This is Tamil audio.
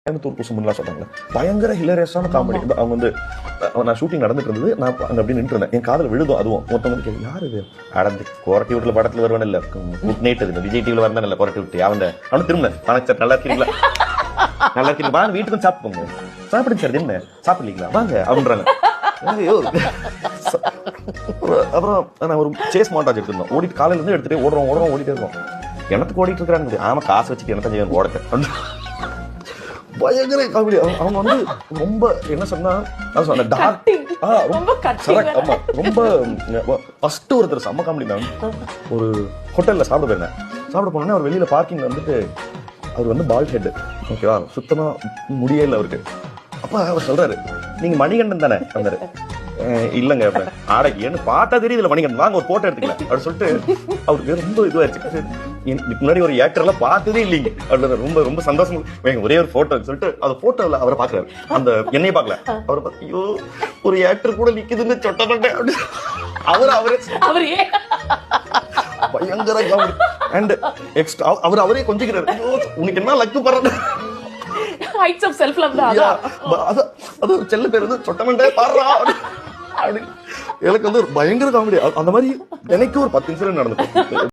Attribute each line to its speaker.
Speaker 1: கோயம்புத்தூர் குசும்புலாம் சொன்னாங்க. பயங்கர ஹிலரியஸான காமெடி. அவங்க வந்து நான் ஷூட்டிங் நடந்துட்டு இருந்தது, நான் அங்க அப்படி நின்று இருந்தேன். என் காதல விழுதும். அதுவும் ஒருத்தவங்க வந்து கேட்கு, யாரு இது? அடந்து கோரட்டி வீட்டுல படத்துல வருவான் இல்ல, குட் நைட் அது விஜய் டிவில வரதான் இல்ல கோரட்டி விட்டு அவன் அவனு திரும்ப சார் நல்லா இருக்கீங்களா, நல்லா இருக்கீங்களா, வாங்க வீட்டுக்கும் சாப்பிடுங்க, சாப்பிடுங்க சார், என்ன சாப்பிடலீங்களா, வாங்க அப்படின்றாங்க. அப்புறம் நான் ஒரு சேஸ் மாண்டாஜ் எடுத்திருந்தோம். ஓடிட்டு காலையில இருந்து எடுத்துட்டு ஓடுறோம் ஓடிட்டே இருக்கோம். எனக்கு ஓடிட்டு இருக்கிறாங்க. ஆமா, காசு வச்சுட்டு என்ன செய்ய ஓடத்தை. பயங்கர காமெடி. அவங்க வந்து ரொம்ப என்ன சொன்னா ரொம்ப ஃபர்ஸ்ட் ஒருத்தர் செம்ம காமெடி மேம். ஒரு ஹோட்டல்ல சாப்பிட போயிருந்தேன். சாப்பிட போனோன்னே அவர் வெளியில பார்க்கிங்ல வந்துட்டு அவர் வந்து பால் ஹெட், ஓகேவா, சுத்தமா முடியல அவருக்கு. அப்ப அவர் சொல்றாரு, நீங்க மணிகண்டன் தானே வந்தாரு. இல்லங்க ஆடைக்கு ஏன்னு பார்த்தா தெரியுதுல மணிகண்டன், வாங்க ஒரு போட்டோ எடுத்துக்கல அப்படின்னு சொல்லிட்டு அவருக்கு ரொம்ப இதுவாயிருச்சு. இதுக்கு முன்னாடி ஒரு ஏக்டர்லாம் பார்த்ததே இல்லைங்க அப்படின்னு ரொம்ப ரொம்ப சந்தோஷம். ஒரே ஒரு போட்டோ சொல்லிட்டு அந்த போட்டோல அவரை பாக்குறாரு, அந்த என்னைய பாக்கல, அவரை பார்த்து ஐயோ ஒரு ஏக்டர் கூட நிக்குதுன்னு சொட்ட மாட்டேன் அப்படின்னு அவரே பயங்கர காமெடி. அண்ட் எக்ஸ்ட்ரா அவரே கொஞ்சிக்கிறாரு, உனக்கு என்ன லக்கு பண்றது,
Speaker 2: ஹைட்ஸ் ஆஃப் செல்ஃப் லவ் தான்.
Speaker 1: அது செல்ல பேர் வந்து சொட்டமண்டே பாடுறா அப்படின்னு. எனக்கு வந்து பயங்கர காமெடி. அந்த மாதிரி எனக்கு ஒரு 10 நிமிஷம் நடந்துச்சு.